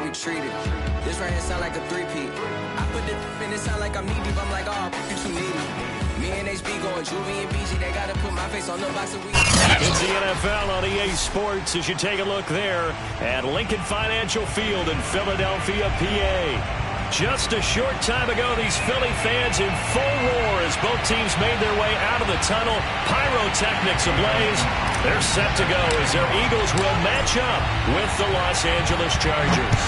we treated. This right here sound like a three-peat. I put the in it sound like I'm knee deep. I'm like, oh, you too needy. Me and HB going Juvie and BG. They gotta put my face on the box of weed. It's the NFL on EA Sports as you take a look there at Lincoln Financial Field in Philadelphia, PA. Just a short time ago, these Philly fans in full roar as both teams made their way out of the tunnel. Pyrotechnics ablaze. They're set to go as their Eagles will match up with the Los Angeles Chargers.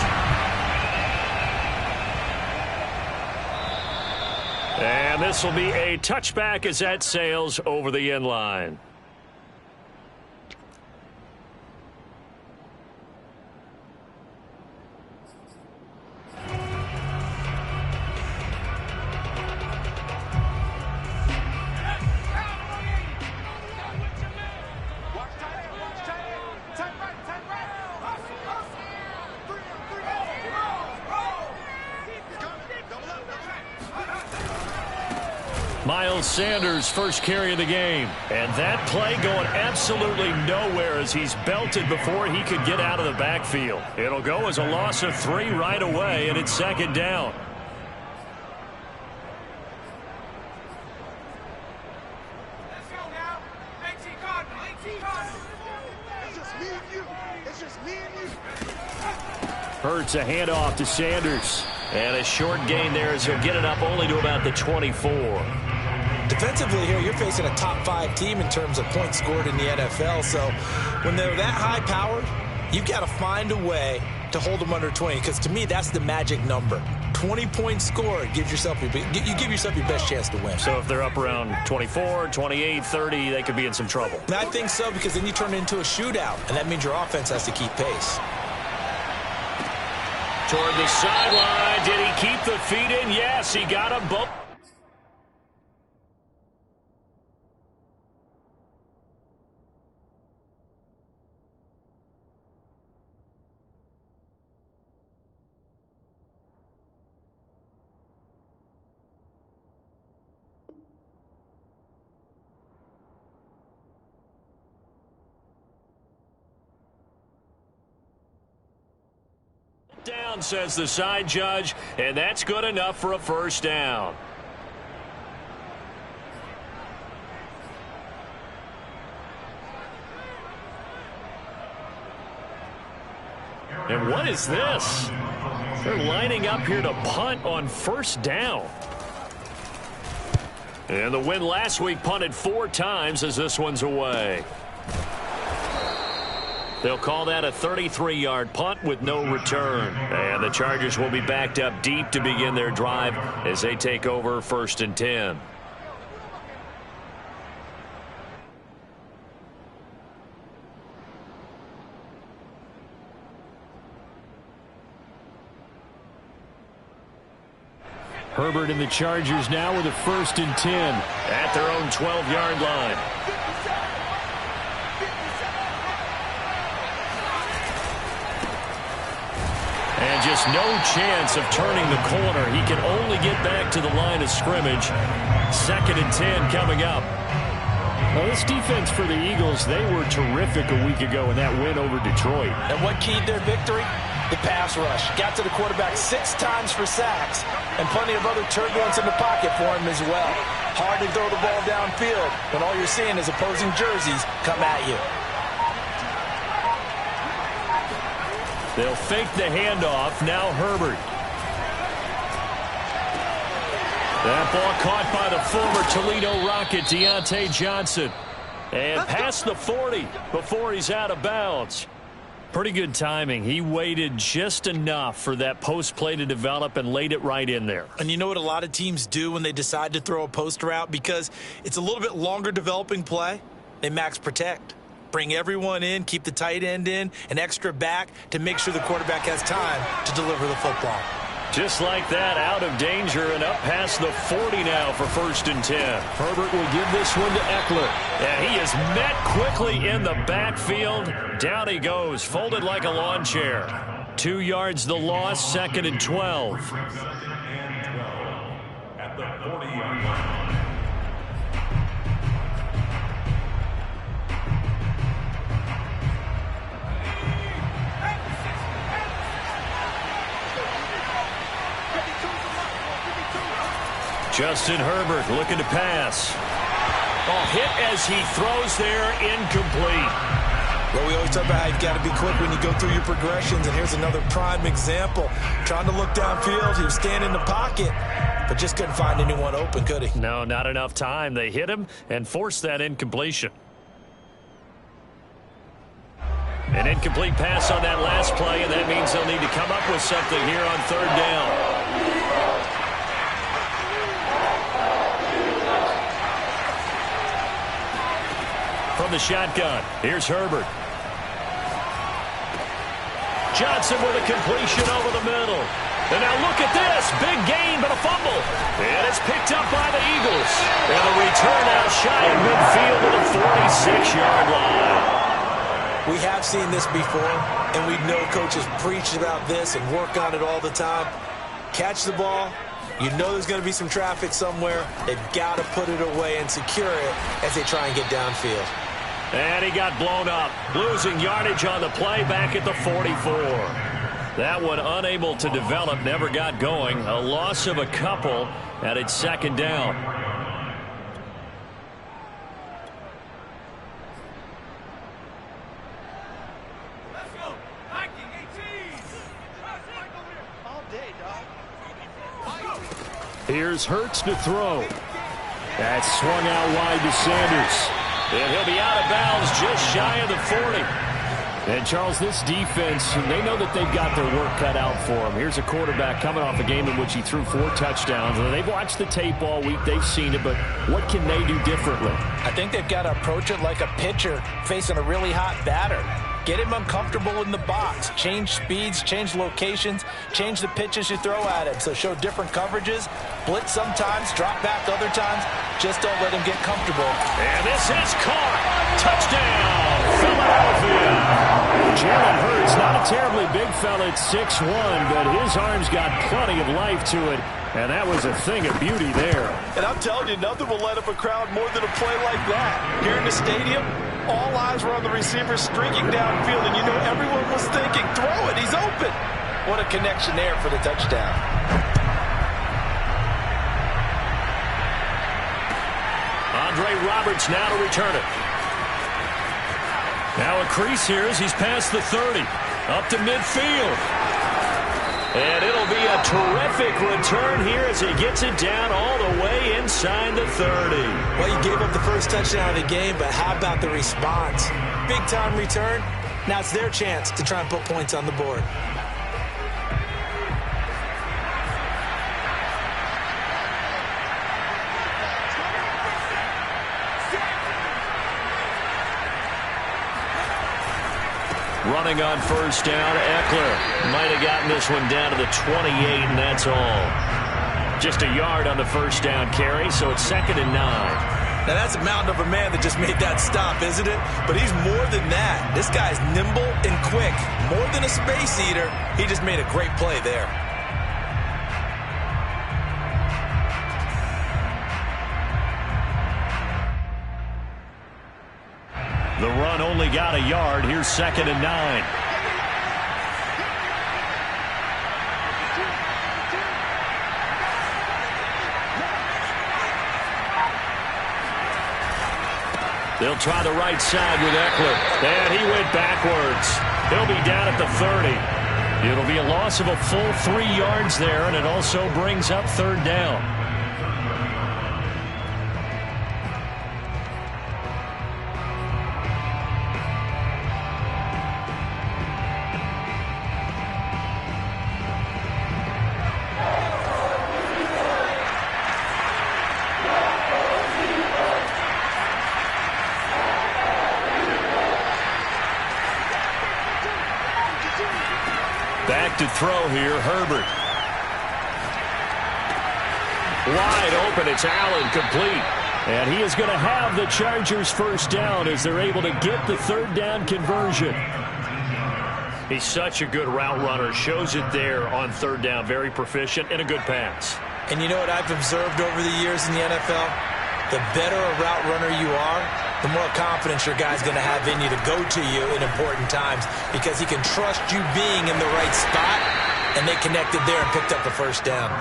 And this will be a touchback as that sails over the end line. Miles Sanders first carry of the game. And that play going absolutely nowhere as he's belted before he could get out of the backfield. It'll go as a loss of 3 right away, and it's second down. Let's go now. AT Cardinal. AT Cardinal. It's just me and you. It's just me and you. Hurts a handoff to Sanders. And a short gain there as he'll get it up only to about the 24. Defensively here, you're facing a top 5 team in terms of points scored in the NFL. So when they're that high powered, you've got to find a way to hold them under 20. Because to me, that's the magic number. 20 points scored, you give yourself your best chance to win. So if they're up around 24, 28, 30, they could be in some trouble. And I think so, because then you turn it into a shootout, and that means your offense has to keep pace. Toward the sideline, did he keep the feet in? Yes, he got them both. Down, says the side judge, and that's good enough for a first down. And what is this? They're lining up here to punt on first down. And the win last week punted 4 times as this one's away. They'll call that a 33-yard punt with no return. And the Chargers will be backed up deep to begin their drive as they take over 1st and 10. Herbert and the Chargers now with a 1st and 10 at their own 12-yard line. And just no chance of turning the corner. He can only get back to the line of scrimmage. 2nd and 10 coming up. Well, this defense for the Eagles, they were terrific a week ago in that win over Detroit. And what keyed their victory? The pass rush. Got to the quarterback 6 times for sacks, and plenty of other turbulence in the pocket for him as well. Hard to throw the ball downfield when all you're seeing is opposing jerseys come at you. They'll fake the handoff. Now Herbert. That ball caught by the former Toledo Rocket, Deontay Johnson. And past the 40 before he's out of bounds. Pretty good timing. He waited just enough for that post play to develop and laid it right in there. And you know what a lot of teams do when they decide to throw a post route? Because it's a little bit longer developing play, they max protect. Bring everyone in, keep the tight end in, an extra back to make sure the quarterback has time to deliver the football. Just like that, out of danger and up past the 40 now for 1st and 10. Herbert will give this one to Eckler. And he is met quickly in the backfield. Down he goes, folded like a lawn chair. 2 yards the loss, 2nd and 12. At the 40-yard line. Justin Herbert looking to pass. Oh, hit as he throws there, incomplete. Well, we always talk about how you've got to be quick when you go through your progressions, and here's another prime example. Trying to look downfield, he was standing in the pocket, but just couldn't find anyone open, could he? No, not enough time. They hit him and forced that incompletion. An incomplete pass on that last play, and that means they'll need to come up with something here on third down. From the shotgun, here's Herbert. Johnson with a completion over the middle. And now look at this. Big gain, but a fumble. And it's picked up by the Eagles. And a return out shy of midfield at the 46-yard line. We have seen this before, and we know coaches preach about this and work on it all the time. Catch the ball. You know there's going to be some traffic somewhere. They've got to put it away and secure it as they try and get downfield. And he got blown up, losing yardage on the play back at the 44. That one unable to develop, never got going. A loss of a couple, and it's second down. Let's go. 1918. All day, dog. Here's Hurts to throw. That swung out wide to Sanders. And he'll be out of bounds just shy of the 40. And, Charles, this defense, they know that they've got their work cut out for them. Here's a quarterback coming off a game in which he threw 4 touchdowns. They've watched the tape all week. They've seen it, but what can they do differently? I think they've got to approach it like a pitcher facing a really hot batter. Get him uncomfortable in the box. Change speeds, change locations, change the pitches you throw at him. So show different coverages, blitz sometimes, drop back other times. Just don't let him get comfortable. And this is caught. Touchdown, Philadelphia. Jalen Hurts, not a terribly big fella at 6'1", but his arm's got plenty of life to it. And that was a thing of beauty there. And I'm telling you, nothing will light up a crowd more than a play like that. Here in the stadium, all eyes were on the receiver streaking downfield, and you know everyone was thinking, throw it, he's open. What a connection there for the touchdown. Andre Roberts now to return it. Now a crease here as he's past the 30. Up to midfield. And it'll be a terrific return here as he gets it down all the way inside the 30. Well, you gave up the first touchdown of the game, but how about the response? Big-time return. Now it's their chance to try and put points on the board. Running on first down, Eckler might have gotten this one down to the 28, and that's all. Just a yard on the first down carry, so it's 2nd and 9. Now that's a mountain of a man that just made that stop, isn't it? But he's more than that. This guy's nimble and quick. More than a space eater, he just made a great play there. The run only got a yard. Here's 2nd and 9. They'll try the right side with Eckler. And he went backwards. He'll be down at the 30. It'll be a loss of a full 3 yards there, and it also brings up 3rd down. Back to throw here, Herbert. Wide open, it's Allen, complete. And he is going to have the Chargers first down as they're able to get the 3rd down conversion. He's such a good route runner. Shows it there on 3rd down. Very proficient and a good pass. And you know what I've observed over the years in the NFL? The better a route runner you are, the more confidence your guy's going to have in you to go to you in important times because he can trust you being in the right spot, and they connected there and picked up the first down.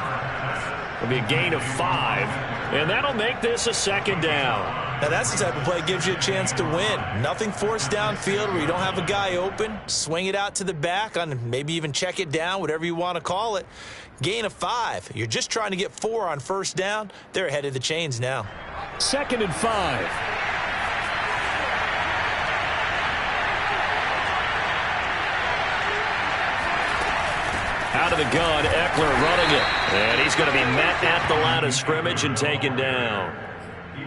It'll be a gain of 5, and that'll make this a second down. Now, that's the type of play that gives you a chance to win. Nothing forced downfield where you don't have a guy open. Swing it out to the back, on maybe even check it down, whatever you want to call it. Gain of 5. You're just trying to get 4 on first down. They're ahead of the chains now. 2nd and 5. Out of the gun, Eckler running it. And he's going to be met at the line of scrimmage and taken down.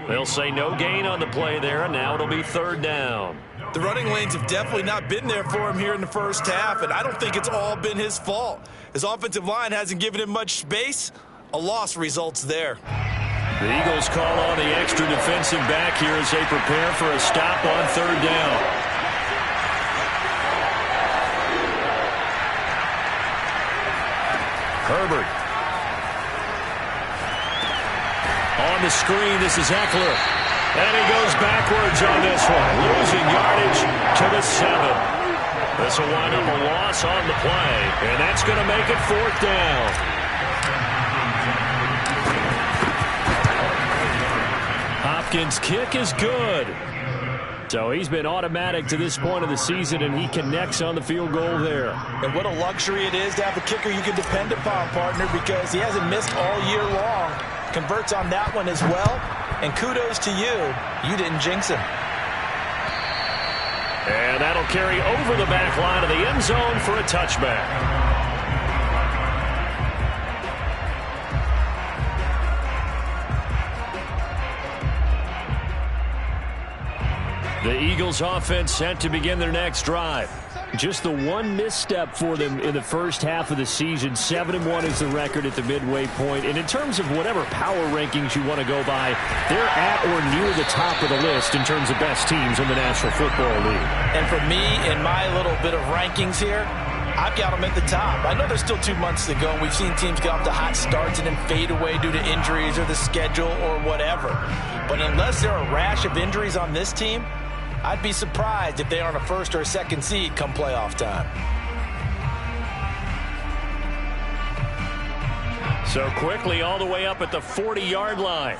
They'll say no gain on the play there, and now it'll be 3rd down. The running lanes have definitely not been there for him here in the first half, and I don't think it's all been his fault. His offensive line hasn't given him much space. A loss results there. The Eagles call on the extra defensive back here as they prepare for a stop on 3rd down. Herbert. On the screen, this is Eckler. And he goes backwards on this one, losing yardage to the 7. This will wind up a loss on the play, and that's going to make it 4th down. Hopkins' kick is good. So he's been automatic to this point of the season, and he connects on the field goal there. And what a luxury it is to have a kicker you can depend upon, partner, because he hasn't missed all year long. Converts on that one as well. And kudos to you. You didn't jinx him. And that'll carry over the back line of the end zone for a touchback. The Eagles offense set to begin their next drive. Just the one misstep for them in the first half of the season. 7-1 is the record at the midway point. And in terms of whatever power rankings you want to go by, they're at or near the top of the list in terms of best teams in the National Football League. And for me, in my little bit of rankings here, I've got them at the top. I know there's still 2 months to go, and we've seen teams get off to hot starts and then fade away due to injuries or the schedule or whatever. But unless there are a rash of injuries on this team, I'd be surprised if they aren't a 1st or a 2nd seed come playoff time. So quickly all the way up at the 40-yard line.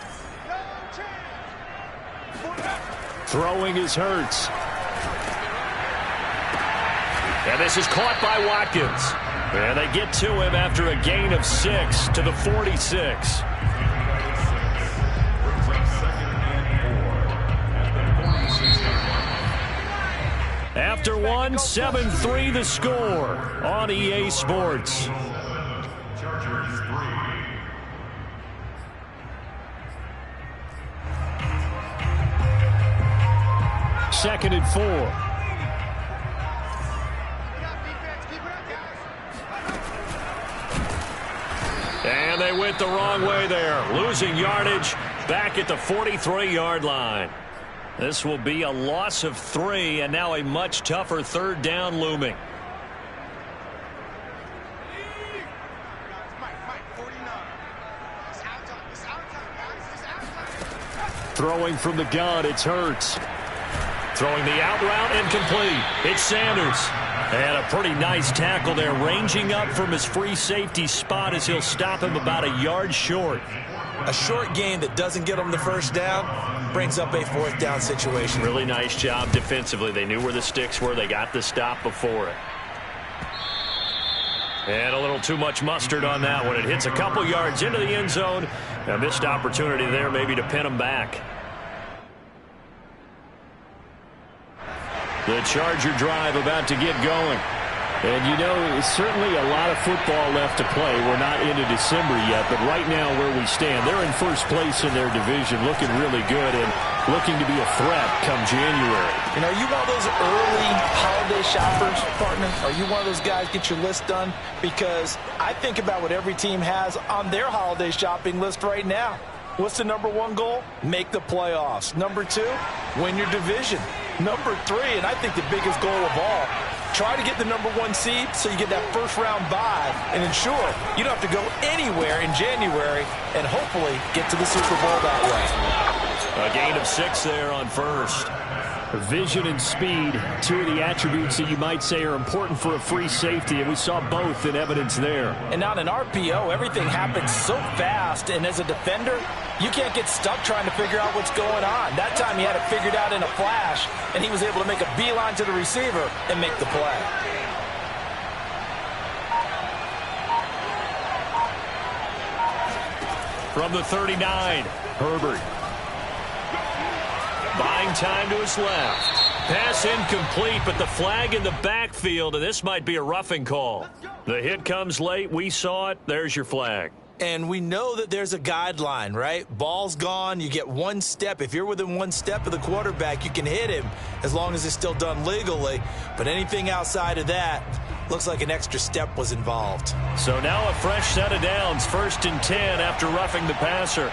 Throwing is Hurts. And this is caught by Watkins. And they get to him after a gain of 6 to the 46. After 1, 7-3 the score on EA Sports. Second and 4. And they went the wrong way there, losing yardage back at the 43-yard line. This will be a loss of 3, and now a much tougher 3rd down looming. Throwing from the gun, it's Hurts. Throwing the out route, incomplete. It's Sanders. And a pretty nice tackle there, ranging up from his free safety spot as he'll stop him about a yard short. A short gain that doesn't get them the first down brings up a 4th down situation. Really nice job defensively. They knew where the sticks were. They got the stop before it. And a little too much mustard on that one. It hits a couple yards into the end zone. A missed opportunity there maybe to pin them back. The Charger drive about to get going. And, you know, certainly a lot of football left to play. We're not into December yet, but right now where we stand, they're in first place in their division, looking really good and looking to be a threat come January. You know, are you one of those early holiday shoppers, partner? Are you one of those guys get your list done? Because I think about what every team has on their holiday shopping list right now. What's the number 1 goal? Make the playoffs. Number 2, win your division. Number 3, and I think the biggest goal of all, try to get the number 1 seed so you get that first-round bye and ensure you don't have to go anywhere in January and hopefully get to the Super Bowl that way. A gain of 6 there on first. Vision and speed, two of the attributes that you might say are important for a free safety, and we saw both in evidence there. And on an RPO, everything happens so fast, and as a defender, you can't get stuck trying to figure out what's going on. That time he had it figured out in a flash, and he was able to make a beeline to the receiver and make the play. From the 39, Herbert. Buying time to his left. Pass incomplete, but the flag in the backfield, and this might be a roughing call. The hit comes late. We saw it. There's your flag. And we know that there's a guideline, right? Ball's gone. You get one step. If you're within one step of the quarterback, you can hit him as long as it's still done legally. But anything outside of that, looks like an extra step was involved. So now a fresh set of downs. 1st and 10 after roughing the passer.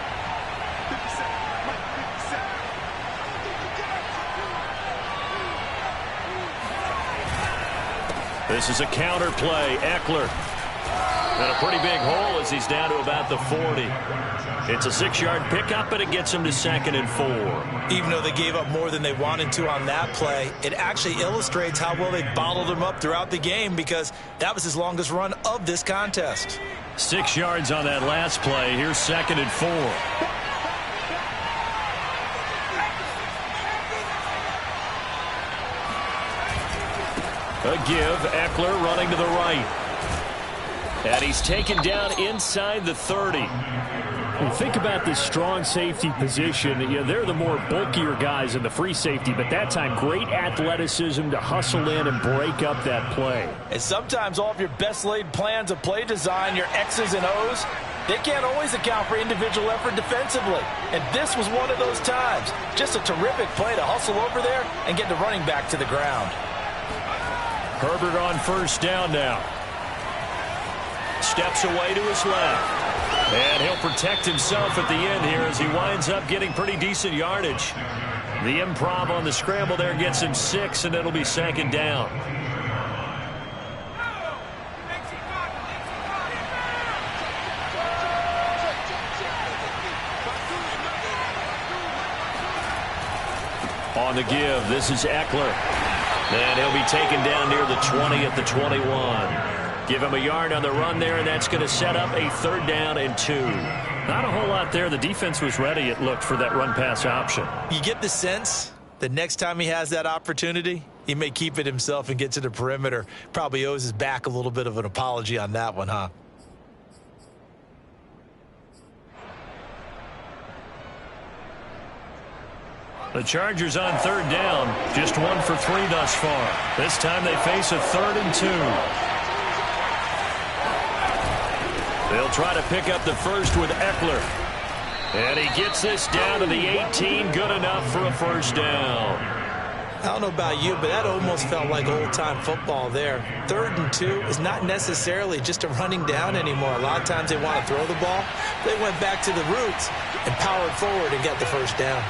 This is a counter play. Eckler. And a pretty big hole as he's down to about the 40. It's a 6-yard pickup, and it gets him to 2nd and 4. Even though they gave up more than they wanted to on that play, it actually illustrates how well they bottled him up throughout the game, because that was his longest run of this contest. 6 yards on that last play. Here's 2nd and 4. A give, Eckler running to the right. And he's taken down inside the 30. Well, think about this strong safety position. You know, they're the more bulkier guys in the free safety, but that time great athleticism to hustle in and break up that play. And sometimes all of your best laid plans of play design, your X's and O's, they can't always account for individual effort defensively. And this was one of those times. Just a terrific play to hustle over there and get the running back to the ground. Herbert on 1st down now. Steps away to his left. And he'll protect himself at the end here as he winds up getting pretty decent yardage. The improv on the scramble there gets him 6, and it'll be 2nd down. On the give, this is Eckler. And he'll be taken down near the 20 at the 21. Give him a yard on the run there, and that's going to set up a 3rd down and 2. Not a whole lot there. The defense was ready, it looked, for that run-pass option. You get the sense that next time he has that opportunity, he may keep it himself and get to the perimeter. Probably owes his back a little bit of an apology on that one, huh? The Chargers on 3rd down, just 1 for 3 thus far. This time they face a 3rd and 2. They'll try to pick up the first with Eckler. And he gets this down to the 18, good enough for a 1st down. I don't know about you, but that almost felt like old-time football there. 3rd and 2 is not necessarily just a running down anymore. A lot of times they want to throw the ball. They went back to the roots and powered forward and got the 1st down.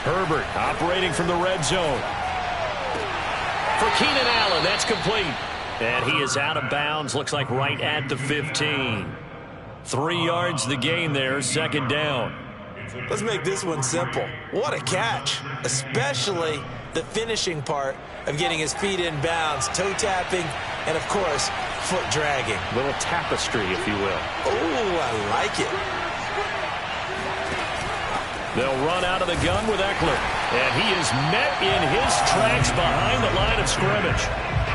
Herbert operating from the red zone. For Keenan Allen, that's complete. And he is out of bounds, looks like right at the 15. 3 yards the gain there, 2nd down. Let's make this one simple. What a catch, especially the finishing part of getting his feet in bounds, toe tapping, and of course, foot dragging. A little tapestry, if you will. Oh, I like it. They'll run out of the gun with Eckler. And he is met in his tracks behind the line of scrimmage.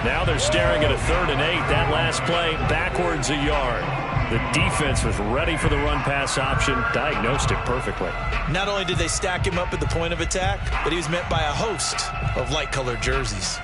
Now they're staring at a 3rd and 8. That last play, backwards a yard. The defense was ready for the run-pass option, diagnosed it perfectly. Not only did they stack him up at the point of attack, but he was met by a host of light-colored jerseys.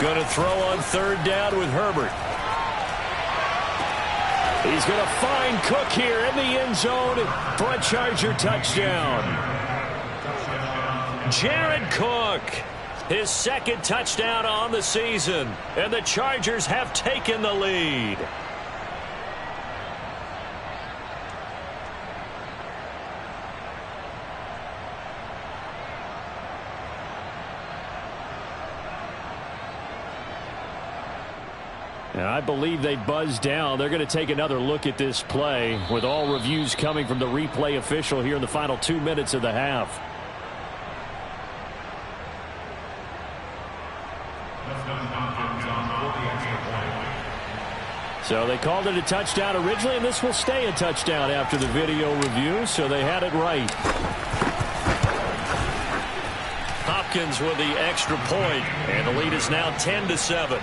Going to throw on third down with Herbert. He's going to find Cook here in the end zone for a Charger touchdown. Jared Cook, his second touchdown on the season, and the Chargers have taken the lead. And I believe they buzzed down. They're going to take another look at this play with all reviews coming from the replay official here in the final 2 minutes of the half. So they called it a touchdown originally, and this will stay a touchdown after the video review, so they had it right. Hopkins with the extra point, and the lead is now 10-7.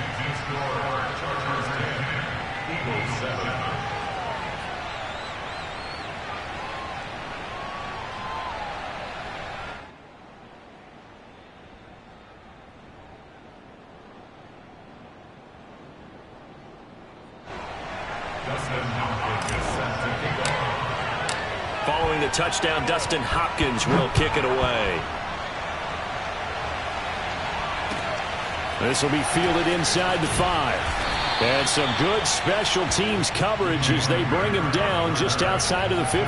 Following the touchdown, Dustin Hopkins will kick it away. This will be fielded inside the 5. And some good special teams coverage as they bring him down just outside of the 15.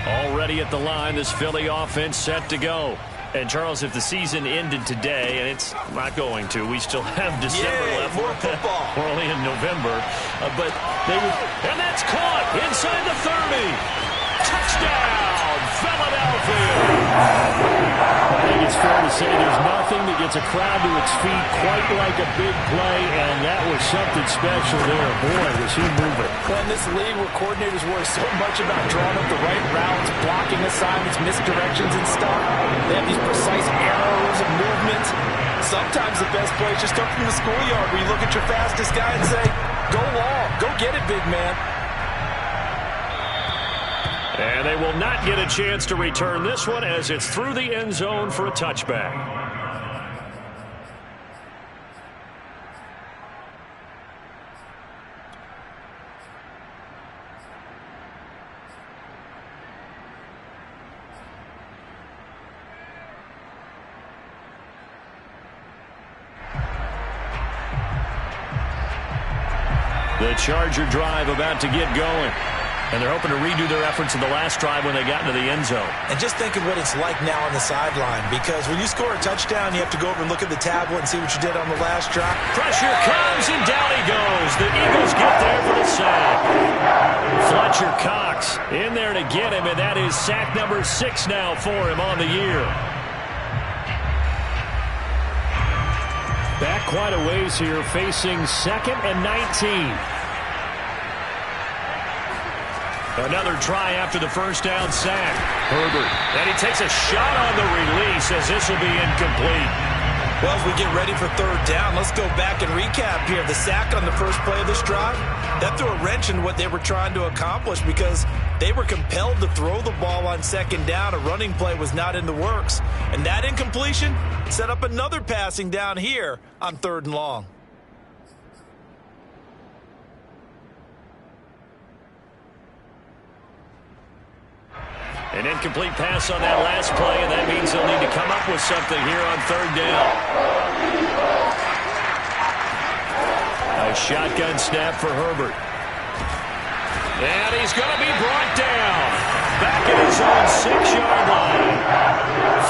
Already at the line, this Philly offense set to go. And, Charles, if the season ended today, and it's not going to, we still have December left. More football. We're only in November. But they would, and that's caught inside the 30. Touchdown, Philadelphia. I think it's fair to say there's nothing that gets a crowd to its feet quite like a big play, and that was something special there. Boy, was he moving. Well, in this league where coordinators worry so much about drawing up the right routes, blocking assignments, misdirections and stuff, they have these precise arrows and movements. Sometimes the best plays just come from the schoolyard where you look at your fastest guy and say, go long, go get it, big man. And they will not get a chance to return this one as it's through the end zone for a touchback. The Charger drive about to get going. And they're hoping to redo their efforts in the last drive when they got into the end zone. And just think of what it's like now on the sideline, because when you score a touchdown, you have to go over and look at the tablet and see what you did on the last drive. Pressure comes, and down he goes. The Eagles get there for the sack. Fletcher Cox in there to get him, and that is sack number 6 now for him on the year. Back quite a ways here, facing 2nd and 19. Another try after the first down sack. Herbert. And he takes a shot on the release as this will be incomplete. Well, as we get ready for third down, let's go back and recap here. The sack on the first play of this drive, that threw a wrench in what they were trying to accomplish because they were compelled to throw the ball on second down. A running play was not in the works. And that incompletion set up another passing down here on 3rd and long. An incomplete pass on that last play, and that means they'll need to come up with something here on 3rd down. A shotgun snap for Herbert. And he's going to be brought down. Back at his own 6-yard line.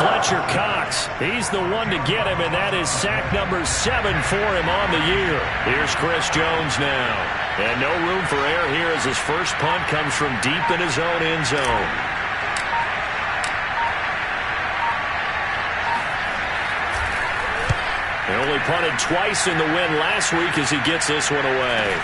Fletcher Cox, he's the one to get him, and that is sack number 7 for him on the year. Here's Chris Jones now. And no room for error here as his first punt comes from deep in his own end zone. He only punted twice in the win last week as he gets this one away.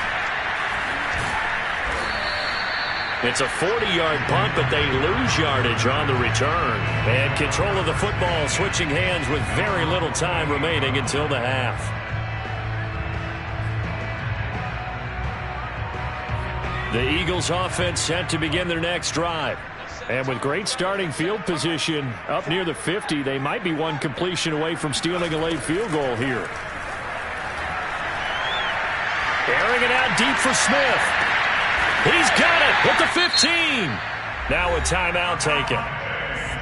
It's a 40-yard punt, but they lose yardage on the return. And control of the football switching hands with very little time remaining until the half. The Eagles offense set to begin their next drive. And with great starting field position up near the 50, they might be one completion away from stealing a late field goal here. Airing it out deep for Smith. He's got it at the 15. Now a timeout taken.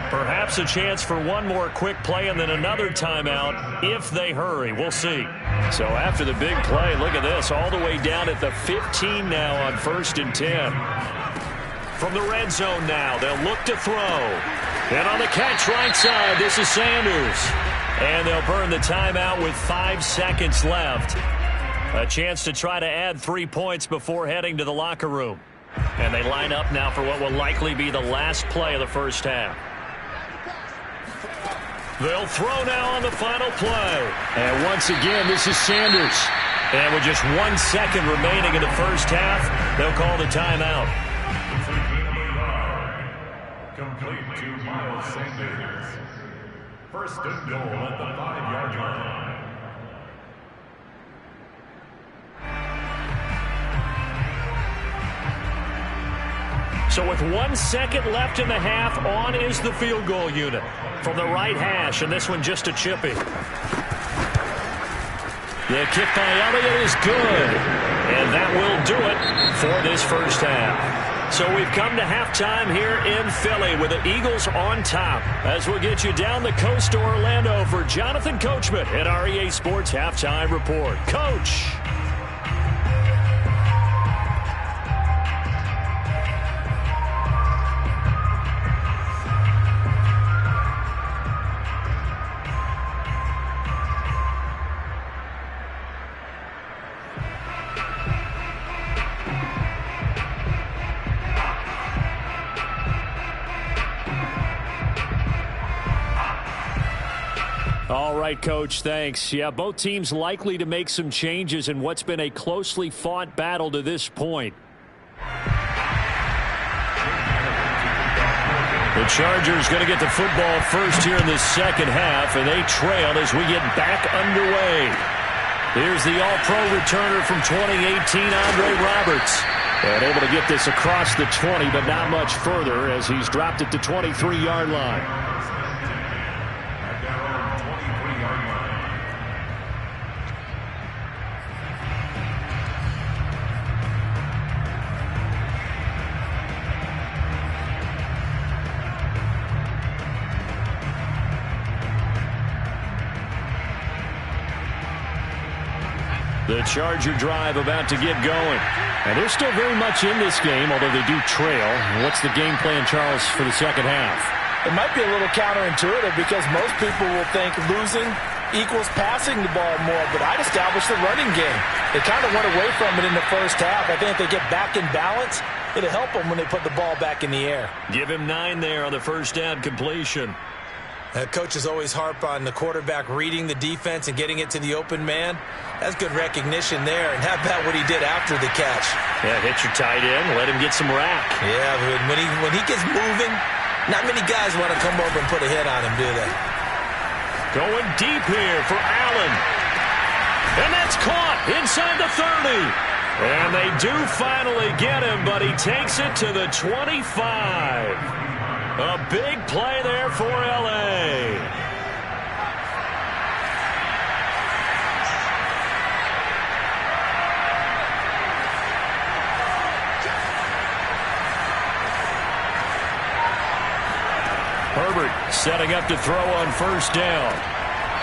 Perhaps a chance for one more quick play and then another timeout if they hurry. We'll see. So after the big play, look at this. All the way down at the 15 now on 1st and 10. From the red zone now, they'll look to throw. And on the catch right side, this is Sanders. And they'll burn the timeout with 5 seconds left. A chance to try to add 3 points before heading to the locker room. And they line up now for what will likely be the last play of the first half. They'll throw now on the final play. And once again, this is Sanders. And with just 1 second remaining in the first half, they'll call the timeout. Complete to Miles Sanders. 1st and goal at the 5-yard line. So with 1 second left in the half, on is the field goal unit from the right hash, and this one just a chippy. The kick by Elliott is good, and that will do it for this first half. So we've come to halftime here in Philly with the Eagles on top. As we'll get you down the coast to Orlando for Jonathan Coachman at our EA Sports Halftime Report. Coach. All right, Coach, thanks. Yeah, both teams likely to make some changes in what's been a closely fought battle to this point. The Chargers going to get the football first here in the second half, and they trail as we get back underway. Here's the All-Pro returner from 2018, Andre Roberts. And able to get this across the 20, but not much further as he's dropped it to 23-yard line. The Charger drive about to get going. And they're still very much in this game, although they do trail. What's the game plan, Charles, for the second half? It might be a little counterintuitive because most people will think losing equals passing the ball more, but I'd establish the running game. They kind of went away from it in the first half. I think if they get back in balance, it'll help them when they put the ball back in the air. Give him 9 there on the first down completion. Coaches always harp on the quarterback reading the defense and getting it to the open man. That's good recognition there. And how about what he did after the catch? Yeah, hit your tight end, let him get some rack. Yeah, when he gets moving, not many guys want to come over and put a hit on him, do they? Going deep here for Allen. And that's caught inside the 30. And they do finally get him, but he takes it to the 25. A big play there for L.A. Herbert setting up to throw on first down.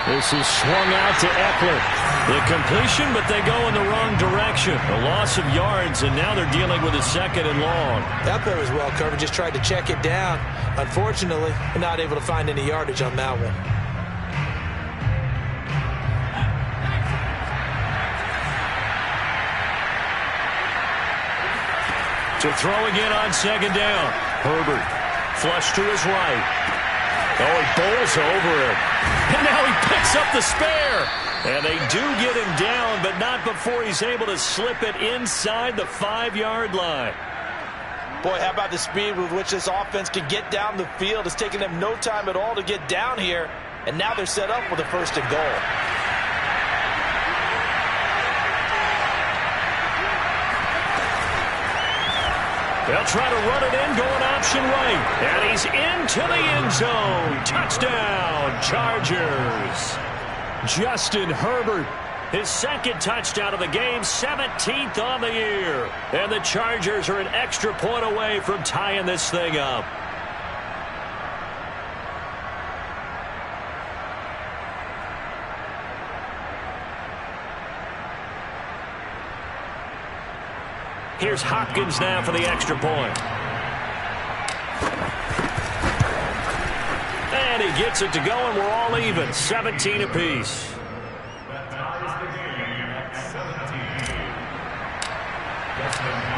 This is swung out to Eckler. The completion, but they go in the wrong direction. A loss of yards, and now they're dealing with a 2nd and long. That play was well covered. Just tried to check it down. Unfortunately, not able to find any yardage on that one. To throw again on 2nd down. Herbert flush to his right. Oh, he bowls over him. And now he picks up the spare. And they do get him down, but not before he's able to slip it inside the 5-yard line. Boy, how about the speed with which this offense can get down the field? It's taken them no time at all to get down here. And now they're set up with a 1st and goal. They'll try to run it in, going option right. And he's into the end zone. Touchdown, Chargers. Justin Herbert, his second touchdown of the game, 17th on the year. And the Chargers are an extra point away from tying this thing up. Here's Hopkins now for the extra point. And he gets it to go, and we're all even, 17 apiece.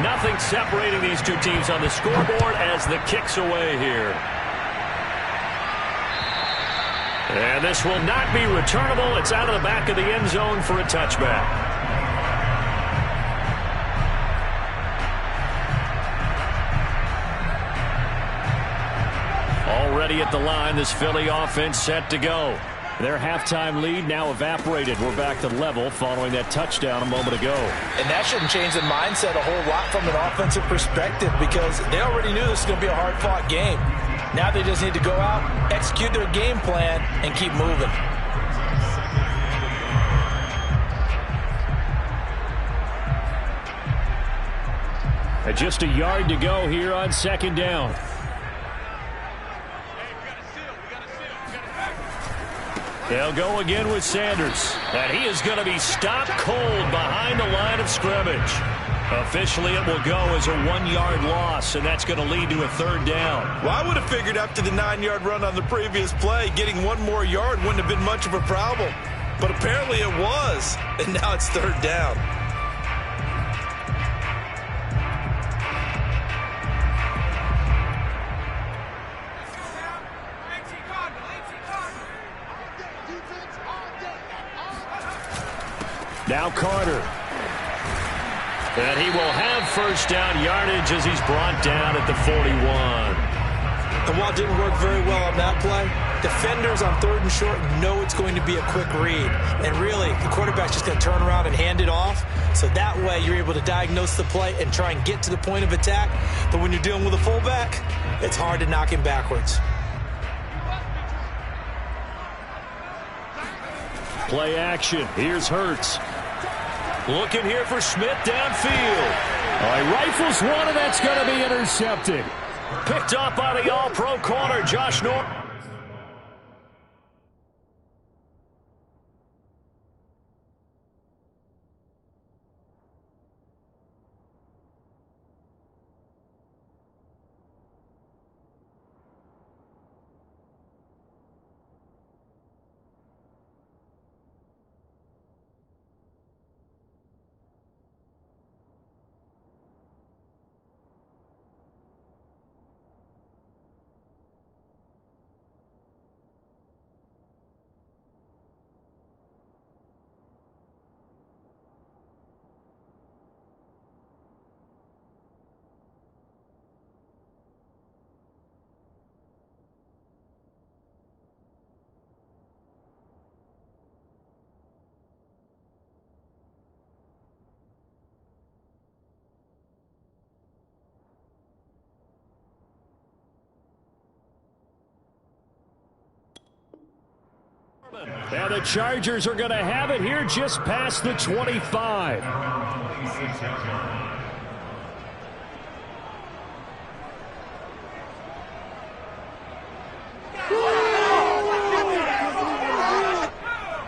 Nothing separating these two teams on the scoreboard as the kick's away here. And this will not be returnable. It's out of the back of the end zone for a touchback. Already at the line, this Philly offense set to go. Their halftime lead now evaporated. We're back to level following that touchdown a moment ago. And that shouldn't change the mindset a whole lot from an offensive perspective because they already knew this was going to be a hard-fought game. Now they just need to go out, execute their game plan, and keep moving. And just a yard to go here on second down. They'll go again with Sanders. And he is going to be stopped cold behind the line of scrimmage. Officially, it will go as a 1-yard loss, and that's going to lead to a third down. Well, I would have figured after the 9-yard run on the previous play, getting one more yard wouldn't have been much of a problem. But apparently it was, and now it's third down. Now Carter. And he will have first down yardage as he's brought down at the 41. And while it didn't work very well on that play, defenders on third and short know it's going to be a quick read. And really, the quarterback's just going to turn around and hand it off. So that way, you're able to diagnose the play and try and get to the point of attack. But when you're dealing with a fullback, it's hard to knock him backwards. Play action. Here's Hurts. Looking here for Smith downfield. He rifles one, and that's going to be intercepted. Picked up by the all-pro corner, Josh Norton. And the Chargers are going to have it here just past the 25.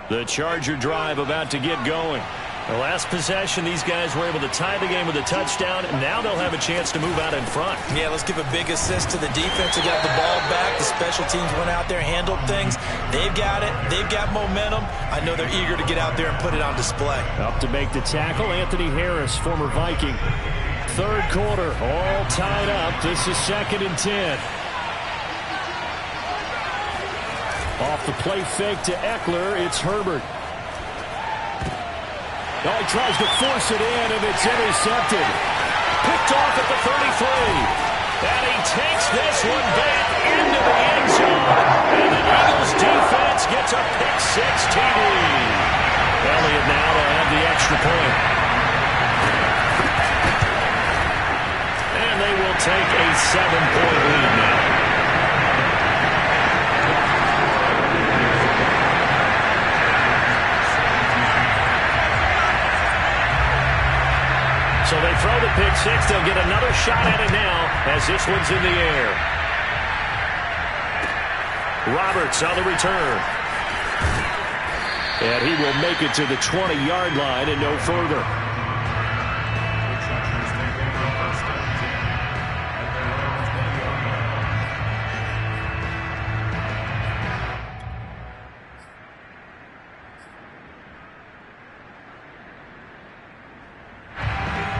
The Charger drive about to get going. The last possession, these guys were able to tie the game with a touchdown, and now they'll have a chance to move out in front. Yeah, let's give a big assist to the defense. They got the ball back. The special teams went out there, handled things. They've got it. They've got momentum. I know they're eager to get out there and put it on display. Up to make the tackle, Anthony Harris, former Viking. Third quarter, all tied up. This is 2nd and 10. Off the play fake to Eckler, it's Herbert. Oh, he tries to force it in, and it's intercepted. Picked off at the 33. And he takes this one back into the end zone. And the Eagles defense gets a pick-6 TD. Elliott now to have the extra point. And they will 7-point lead now. So they throw the pick six. They'll get another shot at it now as this one's in the air. Roberts on the return. And he will make it to the 20-yard line and no further.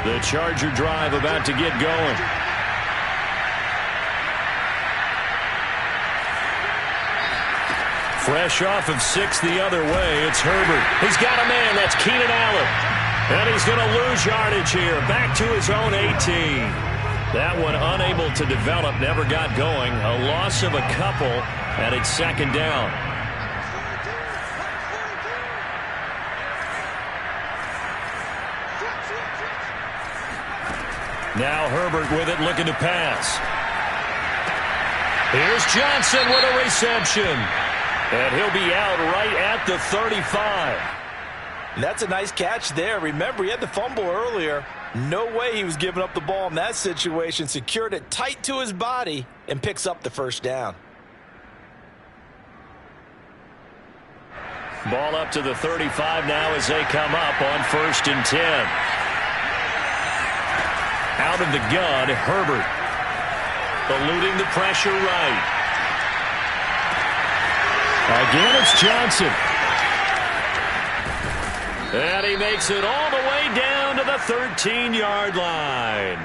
The Charger drive about to get going. Fresh off of 6 the other way, it's Herbert. He's got a man, that's Keenan Allen. And he's going to lose yardage here, back to his own 18. That one unable to develop, never got going. A loss of a couple, and it's second down. Now Herbert with it, looking to pass. Here's Johnson with a reception. And he'll be out right at the 35. That's a nice catch there. Remember, he had the fumble earlier. No way he was giving up the ball in that situation. Secured it tight to his body and picks up the first down. Ball up to the 35 now as they come up on 1st and 10. Out of the gun, Herbert. Eluding the pressure right. Again, it's Johnson. And he makes it all the way down to the 13-yard line.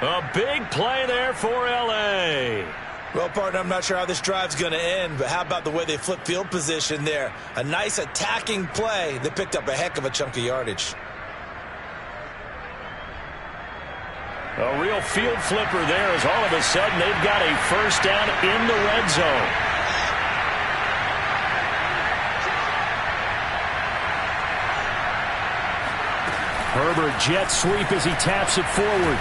A big play there for L.A. Well, partner, I'm not sure how this drive's going to end, but how about the way they flip field position there? A nice attacking play that picked up a heck of a chunk of yardage. A real field flipper there as all of a sudden they've got a first down in the red zone. Herbert jet sweep as he taps it forward.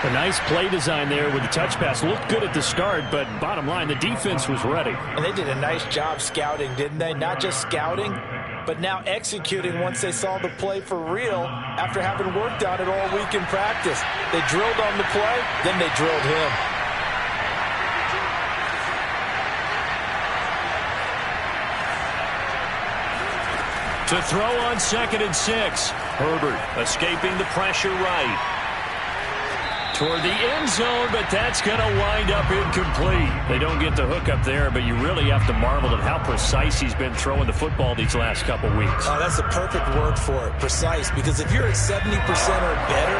A nice play design there with the touch pass. Looked good at the start, but bottom line, the defense was ready. And they did a nice job scouting, didn't they? Not just scouting, but now executing once they saw the play for real after having worked on it all week in practice. They drilled on the play, then they drilled him. To throw on 2nd and 6. Herbert escaping the pressure right. Toward the end zone, but that's going to wind up incomplete. They don't get the hook up there, but you really have to marvel at how precise he's been throwing the football these last couple weeks. Oh, that's the perfect word for it, precise, because if you're at 70% or better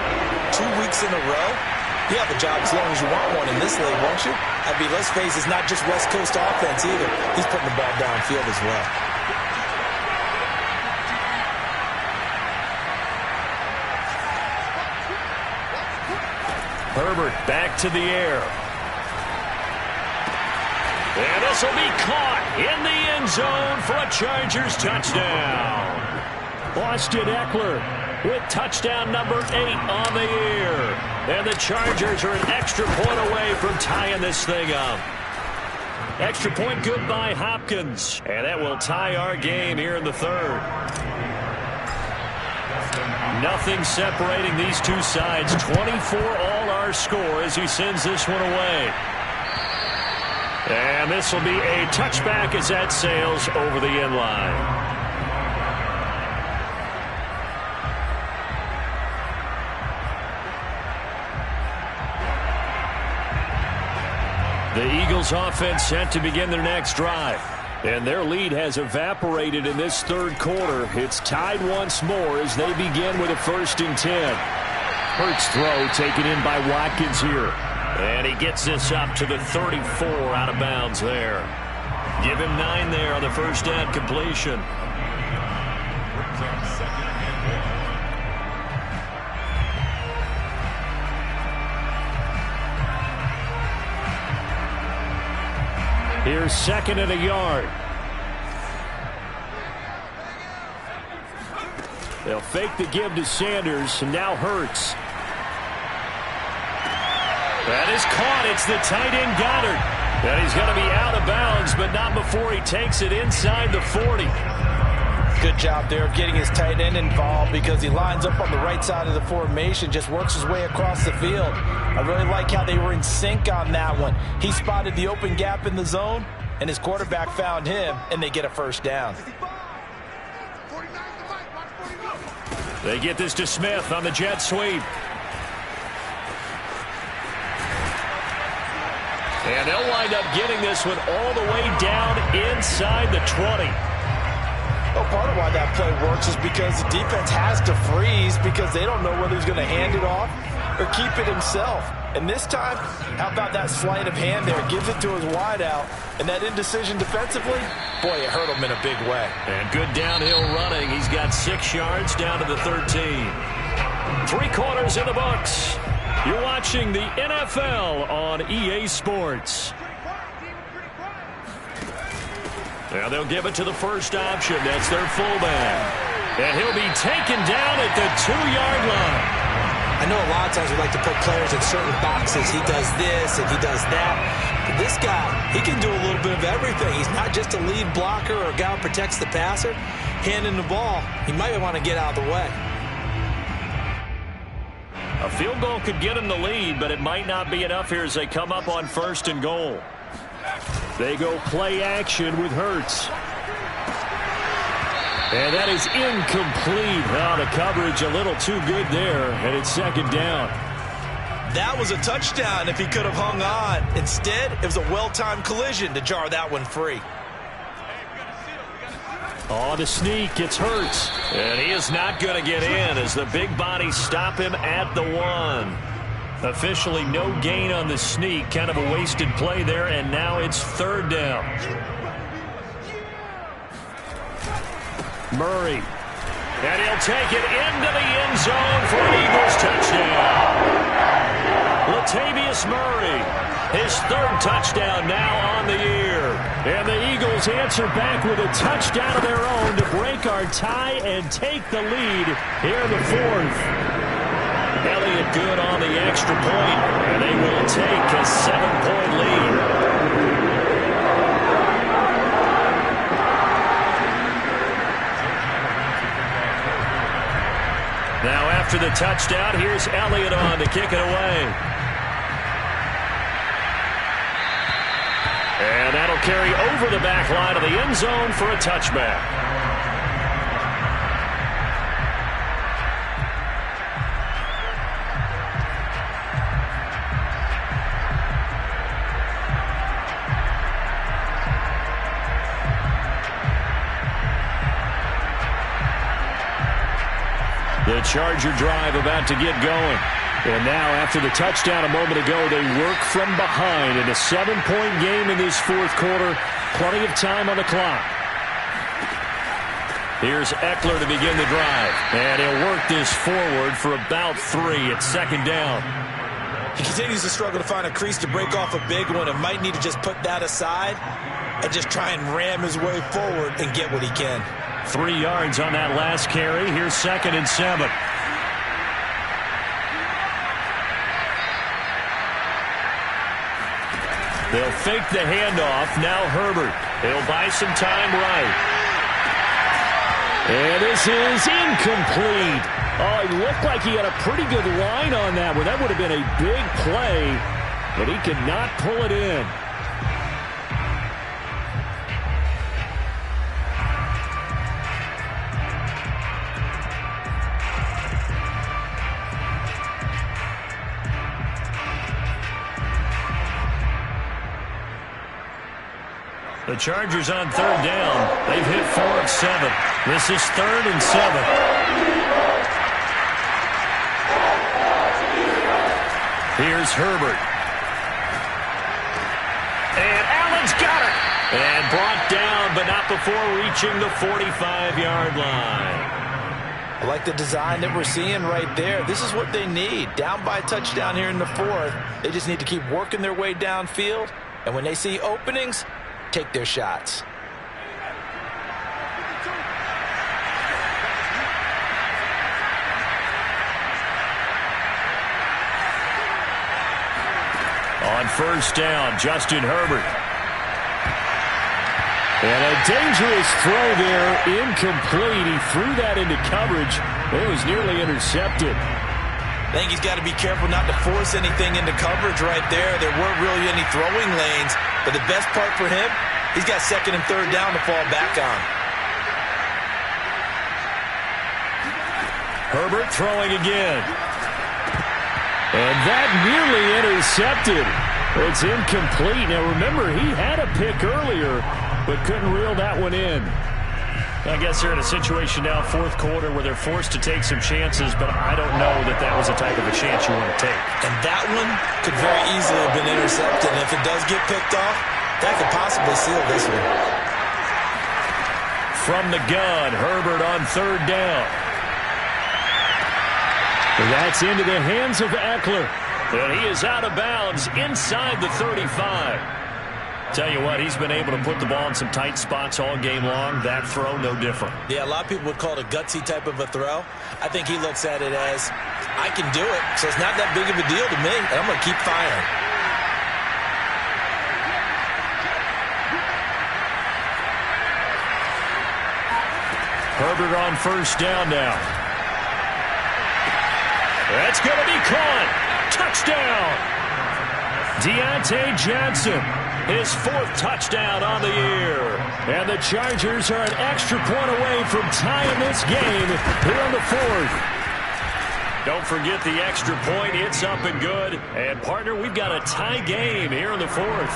2 weeks in a row, you have a job as long as you want one in this league, won't you? I mean, let's face it, it's not just West Coast offense either. He's putting the ball downfield as well. Herbert back to the air. And this will be caught in the end zone for a Chargers touchdown. Austin Eckler with touchdown number 8 on the year. And the Chargers are an extra point away from tying this thing up. Extra point good by Hopkins. And that will tie our game here in the 3rd. Nothing separating these two sides. 24 all our score as he sends this one away. And this will be a touchback as that sails over the end line. The Eagles offense set to begin their next drive. And their lead has evaporated in this 3rd quarter. It's tied once more as they begin with a 1st and 10. Hurts throw taken in by Watkins here. And he gets this up to the 34 out of bounds there. Give him 9 there on the first down completion. Here's 2nd and a yard. They'll fake the give to Sanders, and now Hurts. That is caught. It's the tight end Goddard. And he's going to be out of bounds, but not before he takes it inside the 40. Good job there of getting his tight end involved because he lines up on the right side of the formation, just works his way across the field. I really like how they were in sync on that one. He spotted the open gap in the zone, and his quarterback found him, and they get a first down. They get this to Smith on the jet sweep. And they'll wind up getting this one all the way down inside the 20. Well, part of why that play works is because the defense has to freeze because they don't know whether he's going to hand it off or keep it himself. And this time, how about that sleight of hand there? Gives it to his wideout. And that indecision defensively, boy, it hurt him in a big way. And good downhill running. He's got 6 yards down to the 13. 3 quarters in the books. You're watching the NFL on EA Sports. Now they'll give it to the first option. That's their fullback. And he'll be taken down at the 2-yard line. I know a lot of times we like to put players in certain boxes. He does this and he does that. But this guy, he can do a little bit of everything. He's not just a lead blocker or a guy who protects the passer. Handing the ball, he might want to get out of the way. A field goal could get him the lead, but it might not be enough here as they come up on 1st and goal. They go play action with Hurts. And that is incomplete. Oh, the coverage a little too good there, and it's 2nd down. That was a touchdown if he could have hung on. Instead, it was a well-timed collision to jar that one free. On the sneak, it's Hurts. And he is not going to get in as the big bodies stop him at the 1. Officially no gain on the sneak. Kind of a wasted play there, and now it's 3rd down. Murray. And he'll take it into the end zone for an Eagles touchdown. Latavius Murray, his 3rd touchdown now on the year. And the Eagles answer back with a touchdown of their own to break our tie and take the lead here in the 4th. Elliott good on the extra point, and they will take a 7-point lead. Now after the touchdown, here's Elliott on to kick it away. And that'll carry over the back line of the end zone for a touchback. The Charger drive about to get going. And now, after the touchdown a moment ago, they work from behind in a 7-point game in this 4th quarter. Plenty of time on the clock. Here's Eckler to begin the drive. And he'll work this forward for about 3 at 2nd down. He continues to struggle to find a crease to break off a big one and might need to just put that aside and just try and ram his way forward and get what he can. 3 yards on that last carry. Here's 2nd and 7. They'll fake the handoff. Now Herbert. He'll buy some time right. And this is incomplete. Oh, it looked like he had a pretty good line on that one. That would have been a big play, but he could not pull it in. The Chargers on 3rd down. They've hit 4 of 7. This is 3rd and 7. Here's Herbert. And Allen's got it. And brought down, but not before reaching the 45-yard line. I like the design that we're seeing right there. This is what they need. Down by a touchdown here in the 4th. They just need to keep working their way downfield. And when they see openings, take their shots. On first down, Justin Herbert. And a dangerous throw there, incomplete. He threw that into coverage. It was nearly intercepted. I think he's got to be careful not to force anything into coverage right there. There weren't really any throwing lanes, but the best part for him, he's got second and third down to fall back on. Herbert throwing again. And that nearly intercepted. It's incomplete. Now remember, he had a pick earlier, but couldn't reel that one in. I guess they're in a situation now, fourth quarter, where they're forced to take some chances, but I don't know that that was the type of a chance you want to take. And that one could very easily have been intercepted. And if it does get picked off, that could possibly seal this one. From the gun, Herbert on third down. That's into the hands of Eckler. And he is out of bounds inside the 35. Tell you what, he's been able to put the ball in some tight spots all game long. That throw, no different. Yeah, a lot of people would call it a gutsy type of a throw. I think he looks at it as, I can do it, so it's not that big of a deal to me, and I'm going to keep firing. Herbert on first down now. That's going to be caught. Touchdown. Deontay Johnson. His fourth touchdown on the year. And the Chargers are an extra point away from tying this game here in the fourth. Don't forget the extra point. It's up and good. And, partner, we've got a tie game here in the fourth.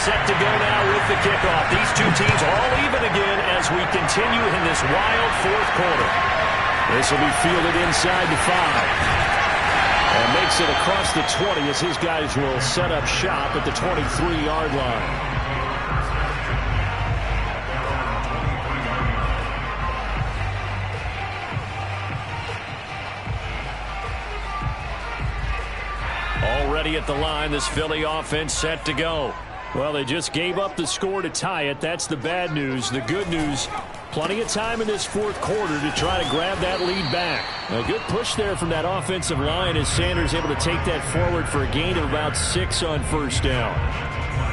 Set to go now with the kickoff. These two teams all even again as we continue in this wild fourth quarter. This will be fielded inside the 5. And makes it across the 20 as his guys will set up shop at the 23-yard line. Already at the line, this Philly offense set to go. Well, they just gave up the score to tie it. That's the bad news. The good news, plenty of time in this fourth quarter to try to grab that lead back. A good push there from that offensive line as Sanders able to take that forward for a gain of about 6 on first down.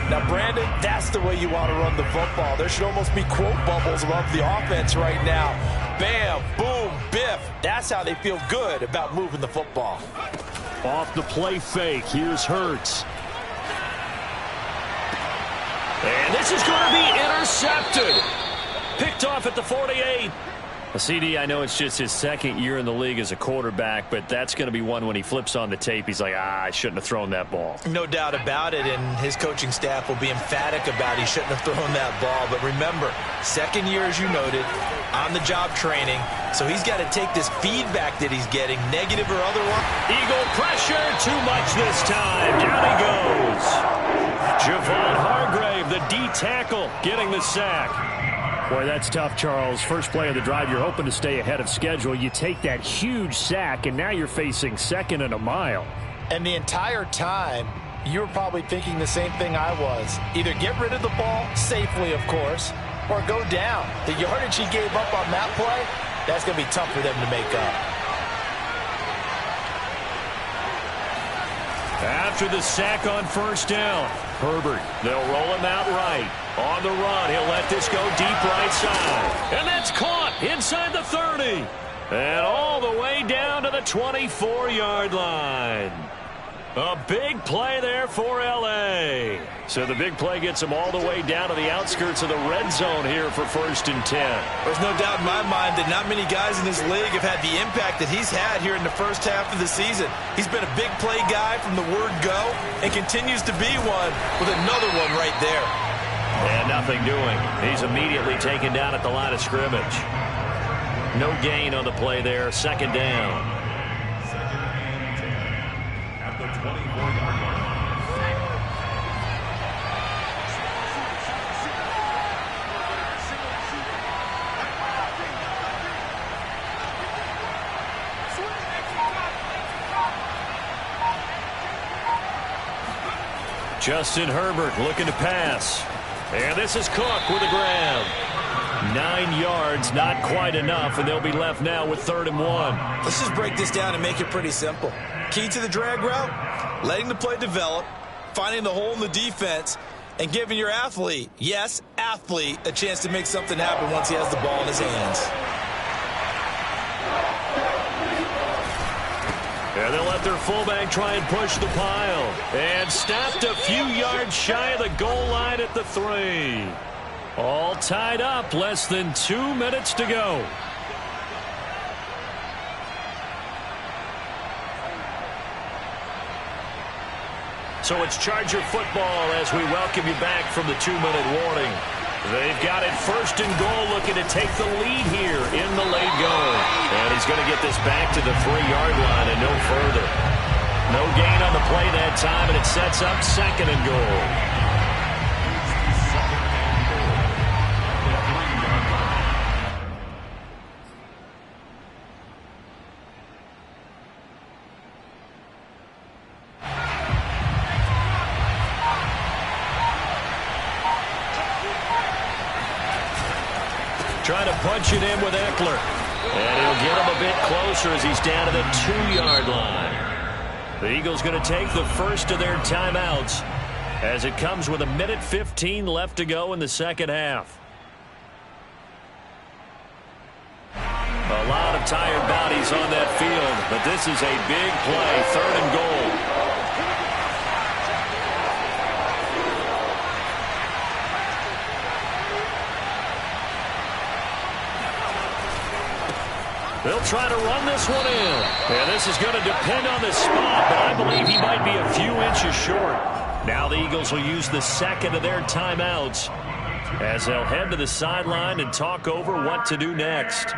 Now, Brandon, that's the way you want to run the football. There should almost be quote bubbles above the offense right now. Bam, boom, biff. That's how they feel good about moving the football. Off the play fake, here's Hurts. And this is going to be intercepted. Picked off at the 48. CD, I know it's just his second year in the league as a quarterback, but that's going to be one when he flips on the tape. He's like, I shouldn't have thrown that ball. No doubt about it, and his coaching staff will be emphatic about he shouldn't have thrown that ball. But remember, second year, as you noted, on-the-job training, so he's got to take this feedback that he's getting, negative or otherwise. Eagle pressure, too much this time. Down he goes. Javon Hargrave, the D tackle, getting the sack. Boy, that's tough, Charles. First play of the drive, you're hoping to stay ahead of schedule. You take that huge sack, and now you're facing second and a mile. And the entire time, you were probably thinking the same thing I was. Either get rid of the ball, safely, of course, or go down. The yardage he gave up on that play, that's going to be tough for them to make up. After the sack on first down, Herbert, they'll roll him out right. On the run, he'll let this go deep right side. And that's caught inside the 30. And all the way down to the 24-yard line. A big play there for L.A. So the big play gets them all the way down to the outskirts of the red zone here for 1st and 10. There's no doubt in my mind that not many guys in this league have had the impact that he's had here in the first half of the season. He's been a big play guy from the word go and continues to be one with another one right there. And nothing doing. He's immediately taken down at the line of scrimmage. No gain on the play there. Second down. At the 24-yard line. Justin Herbert looking to pass. And this is Cook with a grab. 9 yards, not quite enough, and they'll be left now with 3rd and 1. Let's just break this down and make it pretty simple. key to the drag route? Letting the play develop, finding the hole in the defense, and giving your athlete, yes, athlete, a chance to make something happen once he has the ball in his hands. And they'll let their fullback try and push the pile. And stopped a few yards shy of the goal line at the 3. All tied up, less than 2 minutes to go. So it's Charger football as we welcome you back from the 2-minute warning. They've got it 1st and goal, looking to take the lead here in the late going. And he's going to get this back to the 3-yard line and no further. No gain on the play that time, and it sets up 2nd and goal. Trying to punch it in with Eckler. And he'll get him a bit closer as he's down to the 2-yard line. The Eagles going to take the first of their timeouts as it comes with 1:15 left to go in the second half. A lot of tired bodies on that field, but this is a big play, 3rd and goal. They'll try to run this one in. And this is going to depend on the spot, but I believe he might be a few inches short. Now the Eagles will use the 2nd of their timeouts as they'll head to the sideline and talk over what to do next.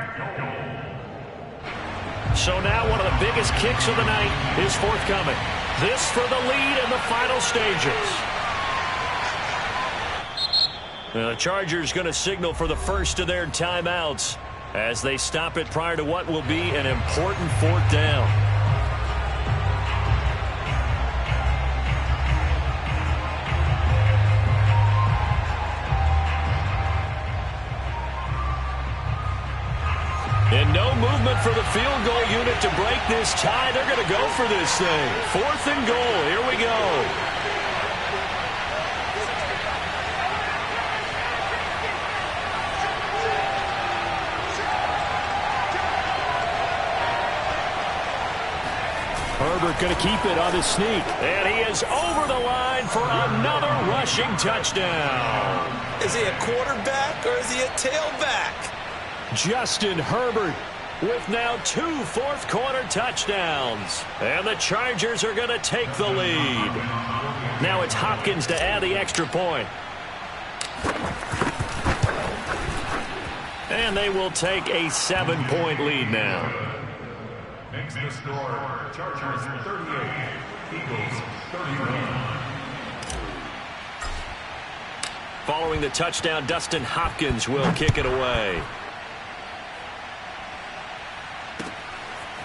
So now one of the biggest kicks of the night is forthcoming. This for the lead in the final stages. The Chargers going to signal for the first of their timeouts as they stop it prior to what will be an important 4th down. And no movement for the field goal unit to break this tie. They're going to go for this thing. 4th and goal. Here we go. Herbert going to keep it on his sneak. And he is over the line for another rushing touchdown. Is he a quarterback or is he a tailback? Justin Herbert with now 2 fourth-quarter touchdowns. And the Chargers are going to take the lead. Now it's Hopkins to add the extra point. And they will take a 7-point lead now. Makes the score Chargers 38, Eagles 31. Following the touchdown, Dustin Hopkins will kick it away.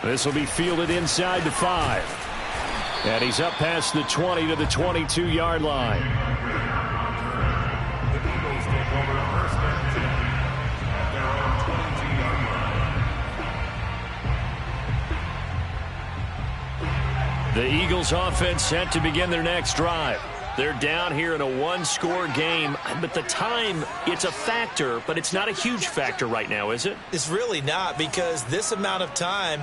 This will be fielded inside the 5. And he's up past the 20 to the 22-yard line. The Eagles take over 1st and 10 at their own 22-yard line. The Eagles offense set to begin their next drive. They're down here in a 1-score game, but the time, it's a factor, but it's not a huge factor right now, is it? It's really not, because this amount of time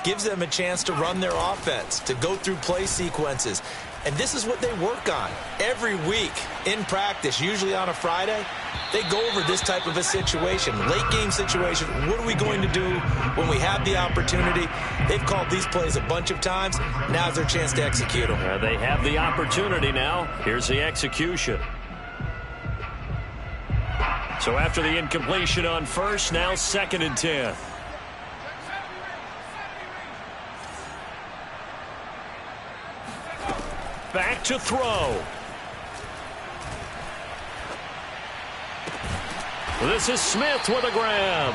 gives them a chance to run their offense, to go through play sequences. And this is what they work on every week in practice, usually on a Friday. They go over this type of a situation, late game situation. What are we going to do when we have the opportunity? They've called these plays a bunch of times. Now's their chance to execute them. They have the opportunity now. Here's the execution. So after the incompletion on first, now 2nd and 10. Back to throw. This is Smith with a grab.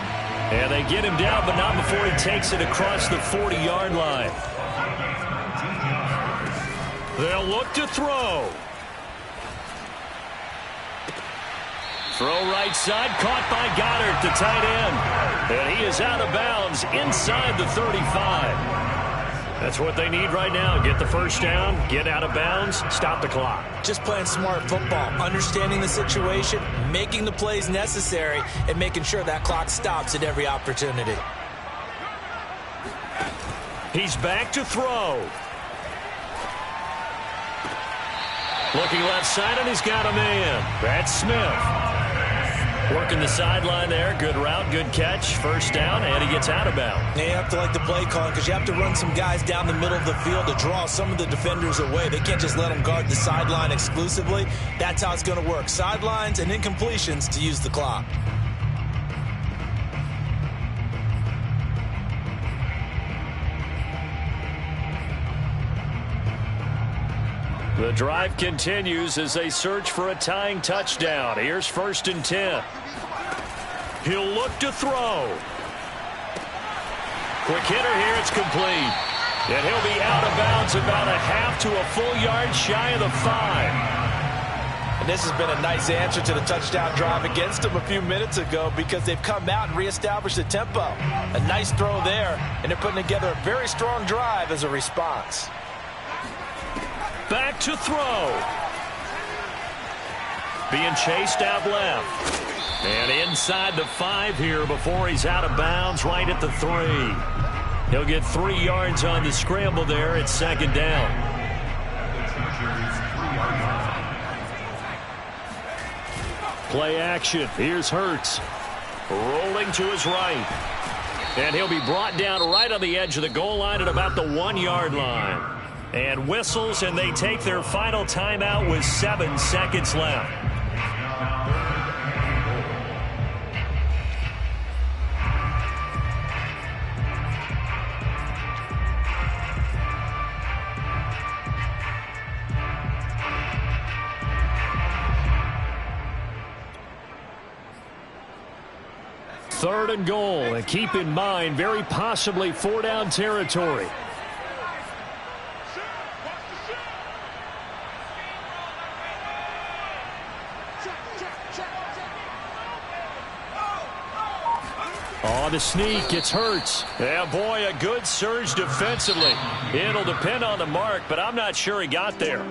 And they get him down, but not before he takes it across the 40-yard line. They'll look to throw. Throw right side, caught by Goddard, the tight end. And he is out of bounds inside the 35. That's what they need right now. Get the first down, get out of bounds, stop the clock. Just playing smart football, understanding the situation, making the plays necessary, and making sure that clock stops at every opportunity. He's back to throw. Looking left side, and he's got a man. That's Smith. Working the sideline there. Good route, good catch. First down, and he gets out of bounds. You have to like the play calling because you have to run some guys down the middle of the field to draw some of the defenders away. They can't just let them guard the sideline exclusively. That's how it's going to work. Sidelines and incompletions to use the clock. The drive continues as they search for a tying touchdown. Here's 1st and 10. He'll look to throw. Quick hitter here. It's complete. And he'll be out of bounds about a half to a full yard shy of the 5. And this has been a nice answer to the touchdown drive against them a few minutes ago because they've come out and reestablished the tempo. A nice throw there, and they're putting together a very strong drive as a response. Back to throw. Being chased out left. And inside the 5 here before he's out of bounds right at the 3. He'll get 3 yards on the scramble there. It's 2nd down. Play action. Here's Hurts. Rolling to his right. And he'll be brought down right on the edge of the goal line at about the 1-yard line. And whistles, and they take their final timeout with 7 seconds left. Third and goal, and keep in mind, very possibly 4-down territory. On the sneak, it's Hurts. Yeah, boy, a good surge defensively. It'll depend on the mark, but I'm not sure he got there.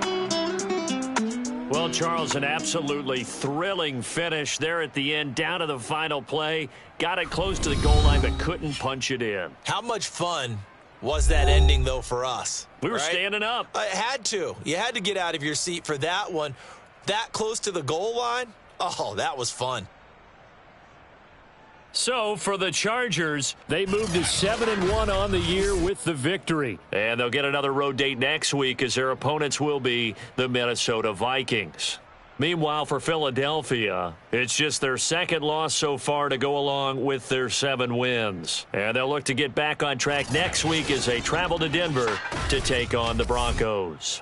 Well, Charles, an absolutely thrilling finish there at the end, down to the final play. Got it close to the goal line, but couldn't punch it in. How much fun was that ending, though, for us? We were right? standing up. It had to. You had to get out of your seat for that one. That close to the goal line? Oh, that was fun. So, for the Chargers, they moved to 7-1 on the year with the victory. And they'll get another road date next week as their opponents will be the Minnesota Vikings. Meanwhile, for Philadelphia, it's just their 2nd loss so far to go along with their 7 wins. And they'll look to get back on track next week as they travel to Denver to take on the Broncos.